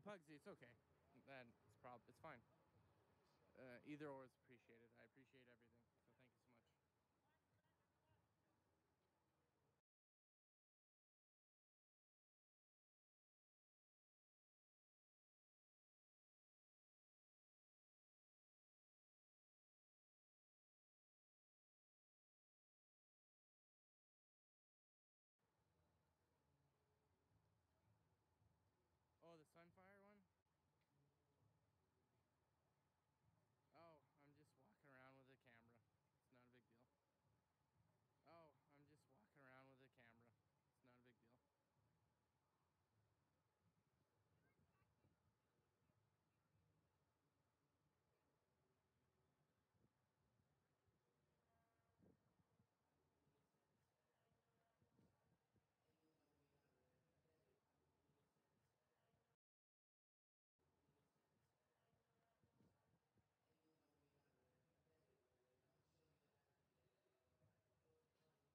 Pugsy, it's okay. Then it's fine. Either or is appreciated. I appreciate everything. So thank you so much. Oh, the Sunfire one? Oh, I'm just walking around with a camera. It's not a big deal. Oh, I'm just walking around with a camera. It's not a big deal.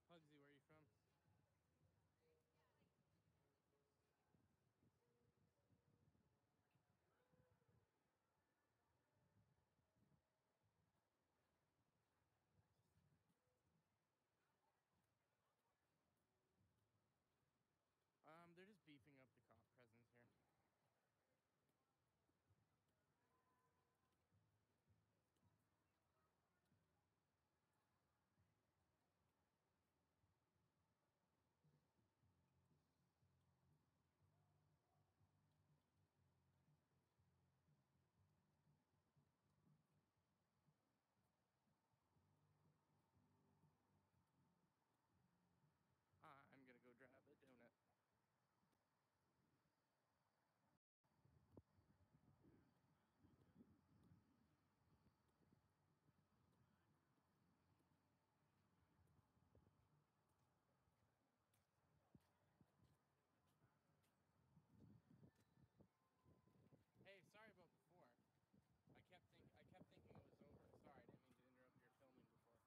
Pugsy, where are you from? They're just beefing up the cop presence here. I'm gonna go grab a donut. Hey, sorry about before. I kept thinking it was over. Sorry, I didn't mean to interrupt your filming before.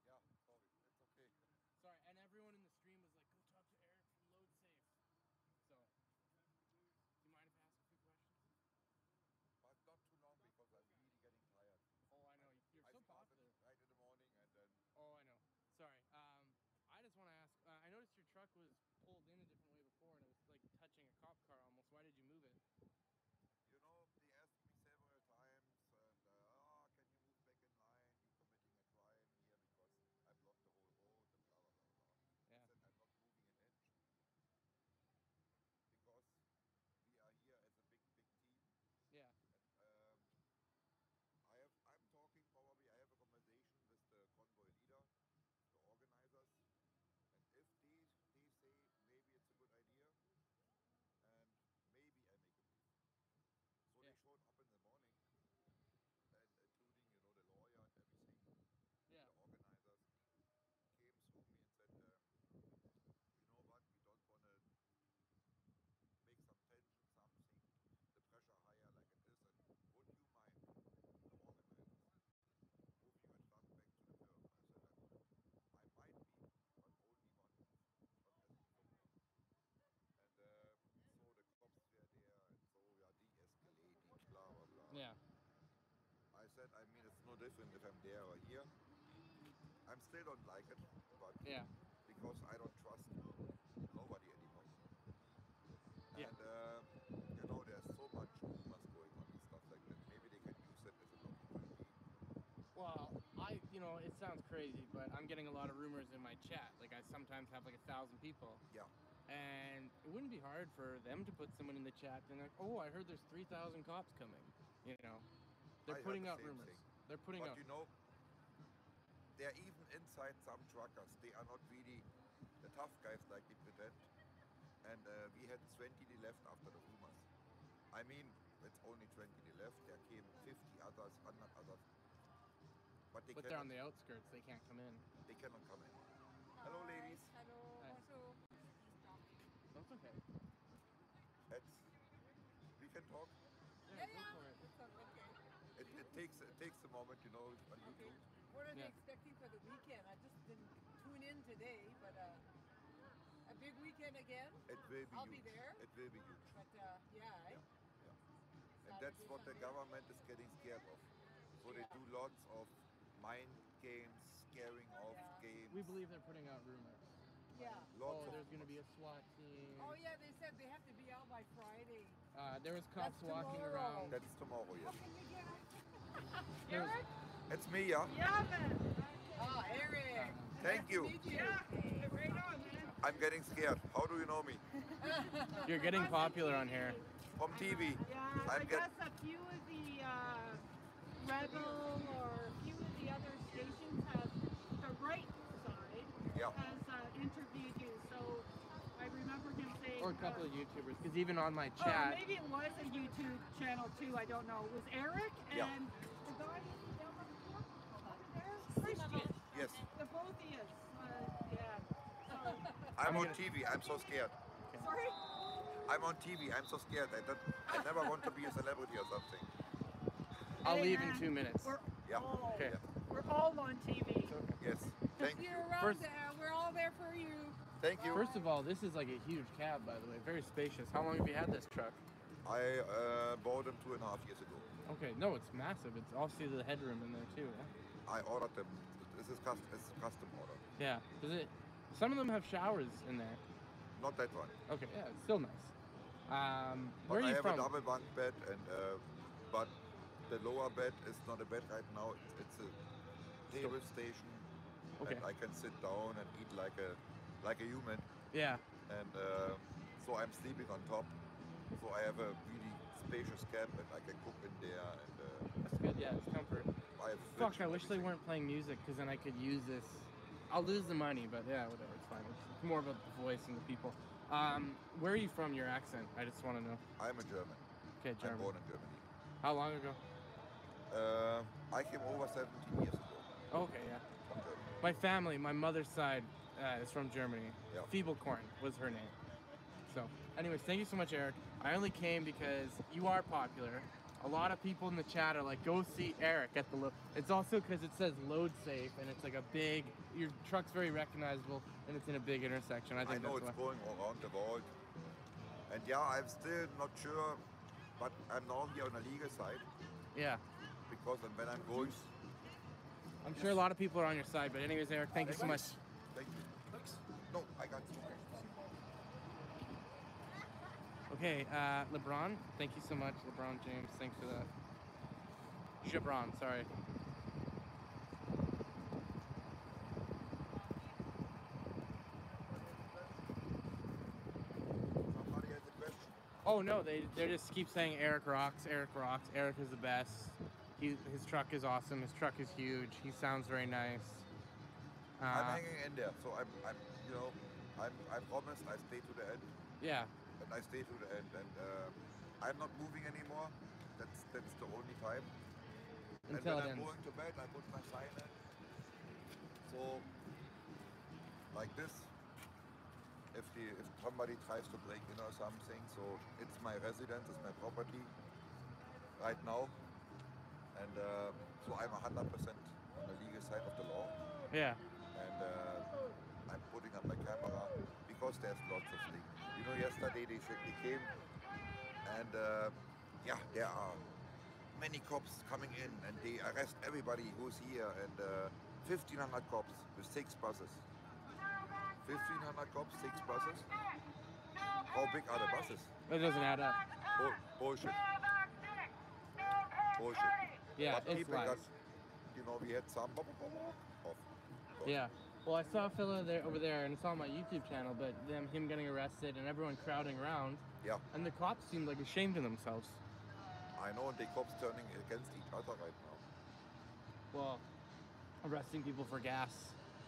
Yeah, sorry, it's okay. Sorry, and everyone in the stream was like, "Go talk to Eric from Load Safe." So, do you mind if I ask a few questions? But not too long because I'm really getting tired. Oh, I know. You're so popular. Right in the morning and then. Oh, I know. Sorry. I just want to ask. I noticed your truck was pulled in a different way before, and it was like touching a cop car almost. Why did you move it? You know, they asked me several times, and can you move back in line? You're committing a crime here because I blocked the whole road and blah blah blah blah. I Yeah. said I'm not moving an inch because we are here as a big team. Yeah. And I'm talking probably. I have a conversation with the convoy leader, the organizers, and if they say maybe it's a good idea, and maybe I make a move. So Yeah. they showed up in the morning, and including the lawyer and everything, Yeah. the organizers came through me and said, you know what, we don't want to make some tension, something, the pressure higher like it is, and would you mind, the organizers, moving your stuff back to the firm? I said, I might be, but only once, no more. And so the cops were there, and so we are de-escalating, blah blah blah. Yeah. I said, I mean, it's no different if I'm there or here. I still don't like it, but Yeah. because I don't trust nobody anymore. Yeah. And there's so much rumors going on and stuff like that. Maybe they can use it as a blocking technique. Well, it sounds crazy, but I'm getting a lot of rumors in my chat. Like I sometimes have like 1,000 people. Yeah. And it wouldn't be hard for them to put someone in the chat being like, "Oh, I heard there's 3,000 cops coming." They're putting out rumors. Thing. They're putting but out. they're even inside some truckers. They are not really the tough guys like they pretend. And we had 20 left after the rumors. I mean, it's only 20 left. There came 50 others, 100 others. But they're on the outskirts. They can't come in. They cannot come in. Hi. Hello, ladies. Hello. Hi. Bonjour. That's okay. We can talk. Yeah. Okay. It takes a moment, on YouTube. Okay. What are they expecting for the weekend? I just didn't tune in today, but a big weekend again. It will be I'll huge. be there. It will be huge. But yeah. And that's what the government is getting scared of. So they do lots of mind games, scaring off games. We believe they're putting out rumors. Yeah. Lots Oh, of there's going to be rumors. a SWAT team. Oh yeah, they said they have to be out by Friday. There was cops That's walking tomorrow. around. That's tomorrow, How yes. can we get There was- Eric? It's me, yeah? Yeah, man. Oh, Eric. Thank you. Nice to meet Yeah, right on, man. I'm getting scared. How do you know me? You're getting popular on here. From TV. Yeah, I'm I get- guess a few of the Rebel or a few of the other stations have the right side Yeah. has interviewed you. So I remember him saying, Or a couple of YouTubers. Because even on my or chat, maybe it was a YouTube channel too. I don't know. It was Eric and Yeah. the guy down by the court over there, Christian. Yes. The both of you. Yeah. So, I'm on TV. I'm so scared. sorry. I'm on TV. I'm so scared. I never want to be a celebrity or something. I'll Hey, leave in man, 2 minutes. We're Yeah. all, Okay. we're all on TV. Yes. Thank you. You're around. First- We're all there for you. Thank you. First of all, this is like a huge cab, by the way. Very spacious. How long have you had this truck? I bought them 2.5 years ago. Okay, no, it's massive. It's obviously the headroom in there too. Yeah. I ordered them. This is custom order. Yeah. Does it? Some of them have showers in there. Not that one. Okay. Yeah, it's still nice. But Where are I you have from? a double bunk bed, and but the lower bed is not a bed right now. It's a table station, Okay. and I can sit down and eat like a human. Yeah. And so I'm sleeping on top. So I have a really spacious cab, and I can cook in there. And That's good. Yeah, it's comfort. I have Fuck, fridge I and wish they everything. weren't playing music because then I could use this. I'll lose the money, but yeah, whatever. It's fine. It's more about the voice and the people. Where are you from? Your accent? I just want to know. I'm a German. Okay, I'm German. born in Germany. How long ago? I came over 17 years ago Okay, yeah. from Germany. My family, my mother's side, is from Germany. Yeah. Feeblecorn was her name. So, anyways, thank you so much, Eric. I only came because you are popular. A lot of people in the chat are like, go see Eric at the load. It's also because it says load safe and it's like a big, your truck's very recognizable and it's in a big intersection. I I think know that's it's why. going around the world. And yeah, I'm still not sure, but I'm now here on the legal side Yeah. because when I'm going. I'm sure a lot of people are on your side, but anyways, Eric, thank you so much. Thank you. No, I got you. Okay, LeBron, thank you so much. LeBron James, thanks for that. Jabron, sorry. Somebody has a question. Oh no, they just keep saying Eric rocks, Eric rocks, Eric is the best. His truck is awesome, his truck is huge, he sounds very nice. I'm hanging in there, so I promised I stay to the end, Yeah, and I stay to the end, and I'm not moving anymore. That's the only time. until and it when I'm ends. going to bed, I put my sign in. So, like this, if somebody tries to break in or something, so it's my residence, it's my property right now, and so I'm 100% on the legal side of the law, Yeah, and I'm putting up my camera because there's lots of things. You know, yesterday they came, and yeah, there are many cops coming in, and they arrest everybody who's here, and 1,500 cops with 6 buses. 1,500 cops, 6 buses. How big are the buses? that doesn't add up. Bullshit. Bullshit. Yeah, But it's people lies. got, we had some off. Yeah. Well, I saw a fellow there over there, and it's on my YouTube channel, but him getting arrested and everyone crowding around, Yeah, and the cops seemed like ashamed of themselves. I know, and the cops turning against each other right now. Well, arresting people for gas.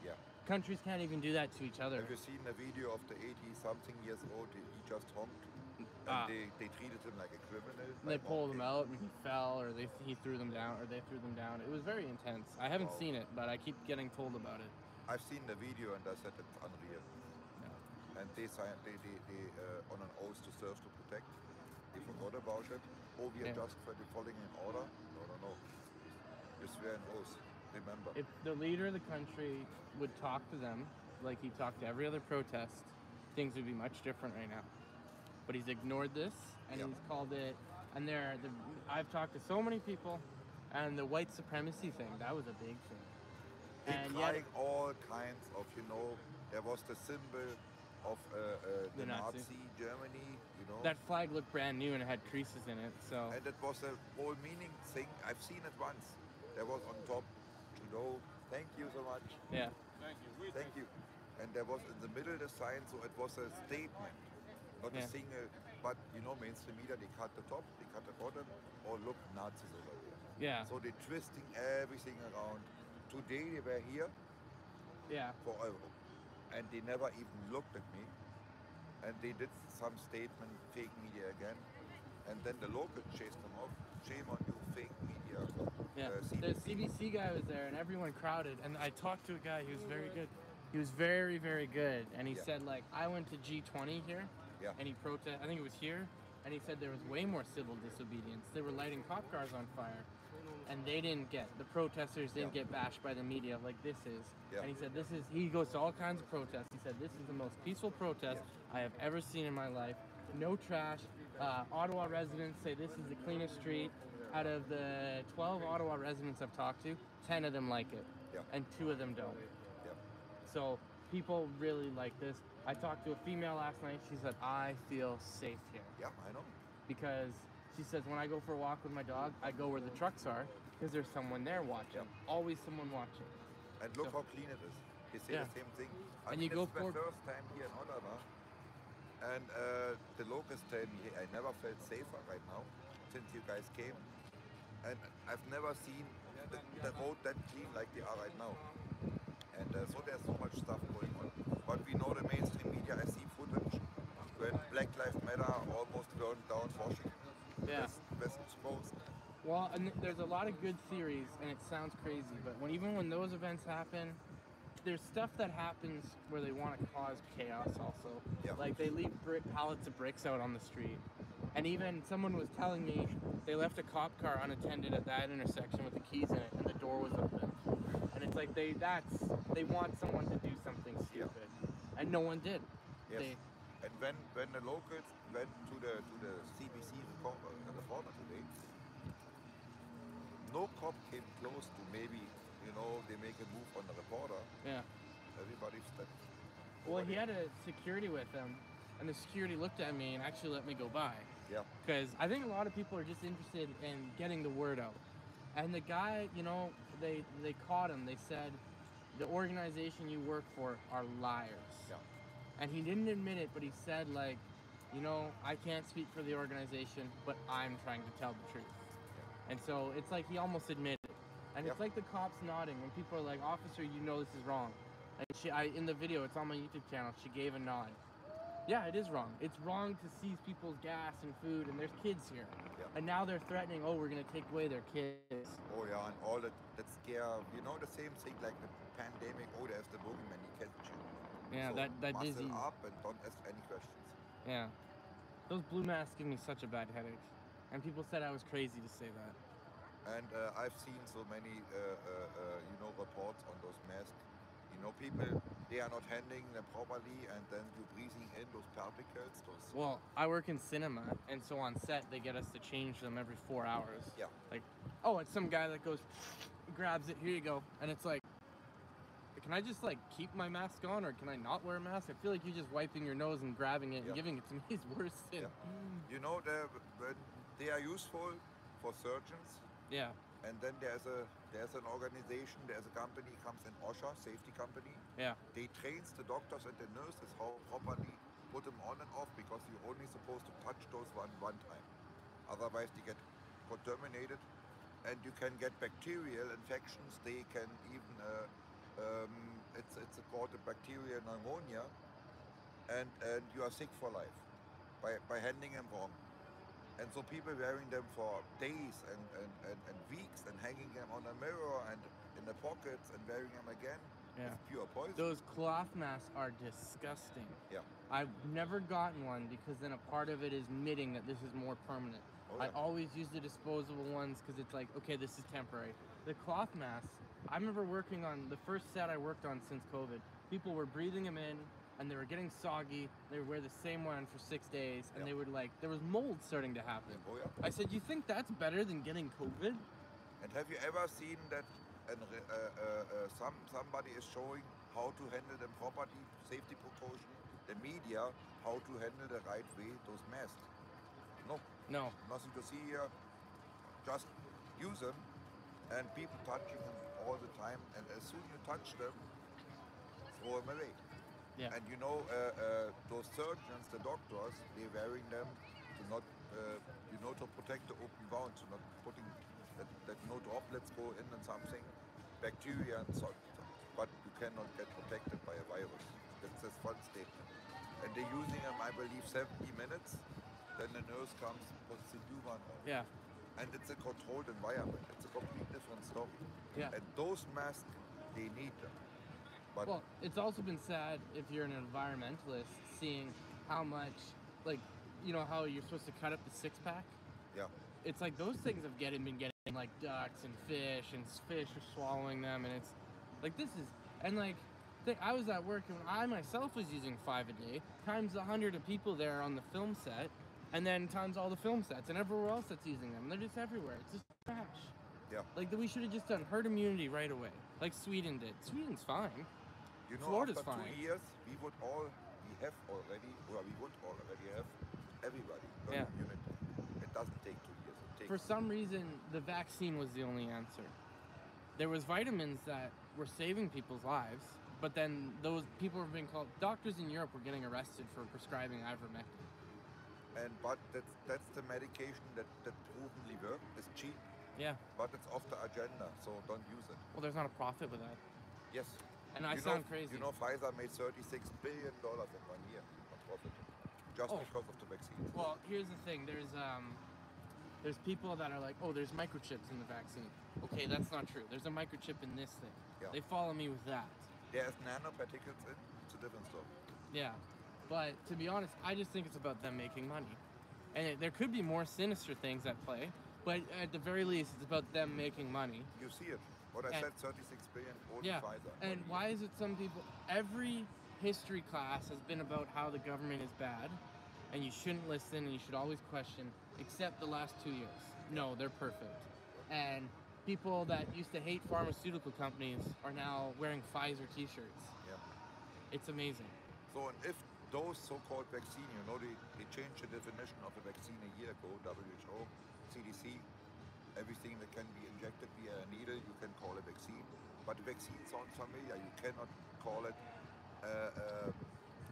Yeah. Countries can't even do that to each other. Have you seen the video of the 80-something years old? He just honked, and Ah. they treated him like a criminal. They like, pulled him okay. out, and he fell, or he threw them down, or they threw them down. It was very intense. I haven't Wow. seen it, but I keep getting told about it. I've seen the video, and I said it's unreal. Yeah. And they signed, they on an oath to serve to protect. They forgot about it. Oh, we are Yeah. just following an order. No. You swear an oath. Remember. If the leader of the country would talk to them like he talked to every other protest, things would be much different right now. But he's ignored this, and Yeah. he's called it And I've talked to so many people, and the white supremacy thing, that was a big thing. They And trying all kinds of, you know, there was the symbol of the The Nazi. Nazi Germany, you know. that flag looked brand new and it had creases in it, so And it was a whole meaning thing. I've seen it once. There was on top, Trudeau, thank you so much. yeah. Thank you. And there was in the middle the sign, so it was a statement, not Yeah. a single. But you know, mainstream media, they cut the top, they cut the bottom. Oh, look, Nazis over here. Yeah. So they're twisting everything around. Today they were here Yeah. for and they never even looked at me. And they did some statement, fake media again. And then the locals chased them off. Shame on you, fake media. Yeah. The CBC. CBC guy was there and everyone crowded, and I talked to a guy who was very good. He was very, very good, and he Yeah. said, like, I went to G20 here, Yeah. and he protested, I think it was here, and he said there was way more civil disobedience. They were lighting cop cars on fire, and the protesters didn't Yeah. get bashed by the media like this is. Yeah. And he said he goes to all kinds of protests. He said this is the most peaceful protest I have ever seen in my life. No trash. Ottawa residents say this is the cleanest street. Out of the 12 Ottawa residents I've talked to, 10 of them like it, Yeah. and 2 of them don't. Yeah. So people really like this. I talked to a female last night. She said, I feel safe here. Yeah, I know. Because she says, when I go for a walk with my dog, I go where the trucks are because there's someone there watching. Yeah. Always someone watching. And look So- how clean it is. They say Yeah. the same thing. I And mean, you go it's my for- first time here in Ottawa. And the locals tell me, I never felt safer right now since you guys came. And I've never seen the road that clean like they are right now. And so there's so much stuff going on. But we know the mainstream media, I see footage when Black Lives Matter almost burned down Washington. Yeah. West Coast. Well, and there's a lot of good theories, and it sounds crazy, but even when those events happen, there's stuff that happens where they want to cause chaos also. Yeah. Like they leave pallets of bricks out on the street. And even someone was telling me they left a cop car unattended at that intersection with the keys in it, and the door was open. And it's like they want someone to do something stupid, and no one did. Yes. They- And when the locals went to the CBC reporter today, no cop came close to maybe, you know, they make a move on the reporter. Yeah. Everybody stepped. Well, over he there. had a security with him, and the security looked at me and actually let me go by. Yeah. Because I think a lot of people are just interested in getting the word out. And the guy, you know, they caught him. They said, the organization you work for are liars. Yeah. And he didn't admit it, but he said, like, you know, I can't speak for the organization, but I'm trying to tell the truth. And so it's like he almost admitted it. And it's Yeah. like the cops nodding when people are like, officer, you know this is wrong. And in the video, it's on my YouTube channel, she gave a nod. Yeah, it is wrong. It's wrong to seize people's gas and food, and there's kids here. Yeah. And now they're threatening, oh, we're going to take away their kids. Oh yeah, and all that scare, you know, the same thing like the pandemic. Oh, there's the boogeyman, he catch you. Yeah, So that muscle dizzy. up and don't ask any questions. Yeah. Those blue masks give me such a bad headache. And people said I was crazy to say that. And I've seen so many, you know, reports on those masks. You know, people, they are not handling them properly, and then you're breathing in those particles. Those. Well, I work in cinema, and so on set, they get us to change them every 4 hours. Yeah. Like, oh, it's some guy that goes, grabs it, here you go. And it's like, can I just, like, keep my mask on, or can I not wear a mask? I feel like you just wiping your nose and grabbing it and Yeah. giving it to me is worse than... Yeah. You know, they are useful for surgeons. Yeah. And then there's an organization, there's a company, comes in OSHA, safety company. Yeah. They trains the doctors and the nurses how properly put them on and off, because you're only supposed to touch those one time. Otherwise they get contaminated, and you can get bacterial infections. They can even, it's called a bacterial pneumonia, and you are sick for life by handling them wrong. And so people wearing them for days and weeks, and hanging them on a mirror and in the pockets and wearing them again. Yeah. It's pure poison. Those cloth masks are disgusting. Yeah. I've never gotten one because then a part of it is admitting that this is more permanent. Oh, I yeah. always use the disposable ones because it's like, okay, this is temporary. The cloth masks, I remember working on the first set I worked on since COVID. People were breathing them in, and they were getting soggy. They would wear the same one for 6 days, and Yeah. they would like there was mold starting to happen. Oh yeah. I said, you think that's better than getting COVID? And have you ever seen that somebody is showing how to handle the property safety precaution, the media, how to handle the right way those masks? No, No. nothing to see here. Just use them, and people touching them all the time. And as soon as you touch them, throw them away. Yeah. And you know, those surgeons, the doctors, they're wearing them to not, to protect the open wound, to not putting that no droplets go in and something, bacteria and so on. But you cannot get protected by a virus. That's one statement. And they're using them, I believe, 70 minutes. Then the nurse comes, puts the new one on. Yeah. And it's a controlled environment. It's a complete different story. Yeah. And those masks, they need them. But Well, it's also been sad if you're an environmentalist seeing how much, like, you know how you're supposed to cut up the 6-pack? yeah, It's like those things have been getting like ducks and fish are swallowing them, and it's like this is, and like I was at work and I myself was using 5 a day times 100 of people there on the film set, and then times all the film sets and everywhere else that's using them. They're just everywhere. It's just trash. yeah. Like we should have just done herd immunity right away, like Sweden did. Sweden's fine. You know, Florida's after fine. 2 years, we would already have everybody herd Yeah. immunity. It doesn't take 2 years. It takes For some reason, the vaccine was the only answer. There was vitamins that were saving people's lives, but then those people were being called, doctors in Europe were getting arrested for prescribing ivermectin. but that's the medication that provenly works. It's cheap, Yeah. but it's off the agenda, so don't use it. Well, there's not a profit with that. Yes. And I You sound know, crazy. You know, Pfizer made $36 billion in 1 year on profit, just Oh. because of the vaccine. Well, here's the thing. There's people that are like, oh, there's microchips in the vaccine. Okay, that's not true. There's a microchip in this thing. Yeah. They follow me with that. There's nanoparticles in. It's a different story. Yeah. But to be honest, I just think it's about them making money. And there could be more sinister things at play, but at the very least, it's about them making money. You see it. What I And- said, 36 billion only Yeah. Pfizer. And why is it some people, every history class has been about how the government is bad and you shouldn't listen and you should always question, except the last 2 years. No, they're perfect. And people that used to hate pharmaceutical companies are now wearing Pfizer t-shirts. Yeah. It's amazing. So, and if those so-called vaccine, they changed the definition of a vaccine a year ago, WHO, CDC, everything that can be injected via a needle, you can call a vaccine. But vaccine sounds familiar. You cannot call it,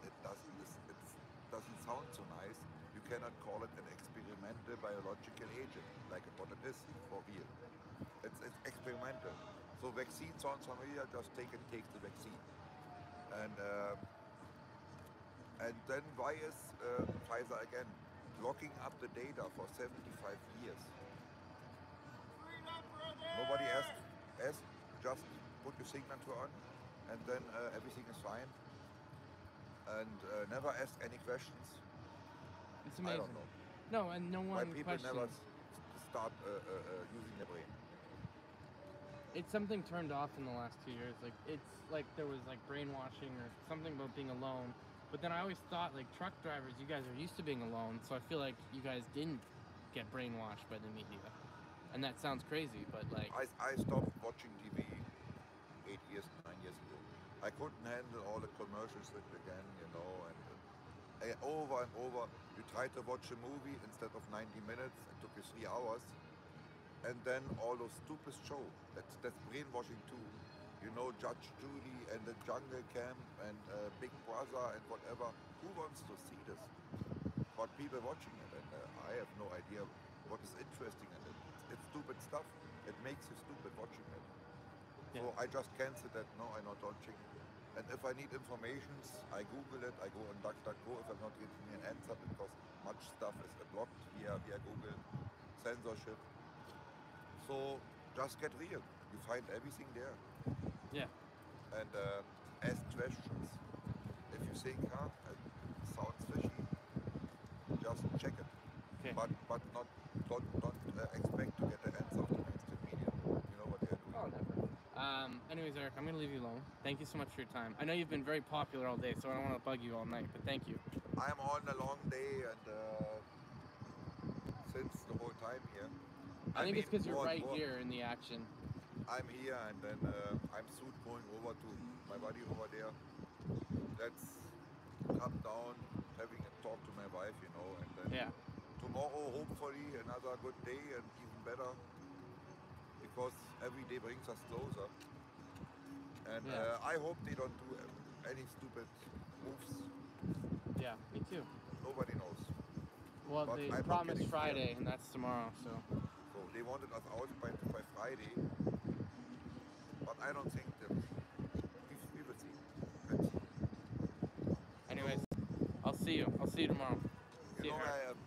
it doesn't sound so nice. You cannot call it an experimental biological agent, like what it is for real. It's experimental. So vaccine sounds familiar, just take the vaccine. And then why is Pfizer again locking up the data for 75 years? Nobody asked, just put your signature on, and then everything is fine. And never ask any questions. It's I amazing. don't know No, and no why one people questions. never start using their brain. It's something turned off in the last 2 years. Like it's like there was like brainwashing or something about being alone. But then I always thought like truck drivers, you guys are used to being alone, so I feel like you guys didn't get brainwashed by the media. And that sounds crazy, but like I stopped watching TV 9 years ago. I couldn't handle all the commercials again, and over and over. You try to watch a movie instead of 90 minutes, it took you 3 hours. And then all those stupid shows, that's brainwashing too. You know, Judge Judy and the Jungle Camp and Big Brother and whatever. Who wants to see this? But people watching it, and I have no idea what is interesting in it. It's stupid stuff. It makes you stupid watching it. Yeah. So I just cancel that. No, I'm not watching. And if I need information, I Google it. I go on DuckDuckGo if I'm not getting an answer because much stuff is blocked via Google censorship. So just get real. You find everything there. yeah. And ask questions. If you think, it sounds fishy, just check it. Okay. But don't expect to get the answer of the mainstream media. You know what they're doing. Oh, never. Anyways, Eric, I'm gonna leave you alone. Thank you so much for your time. I know you've been very popular all day, so I don't want to bug you all night, but thank you. I'm on a long day and since the whole time here. I think it's because you're more and right more. here in the action. I'm here and then I'm soon going over to my buddy over there. Let's come down, having a talk to my wife, you know, and then Yeah. tomorrow hopefully another good day and even better, because every day brings us closer. And Yeah. I hope they don't do any stupid moves. Yeah, me too. Nobody knows. Well, But they I'm not promised getting scared. Friday, and that's tomorrow, so. So they wanted us out by Friday, but I don't think that we will see. Let's see. Anyways, I'll see you. I'll see you tomorrow. You See know, you, Eric.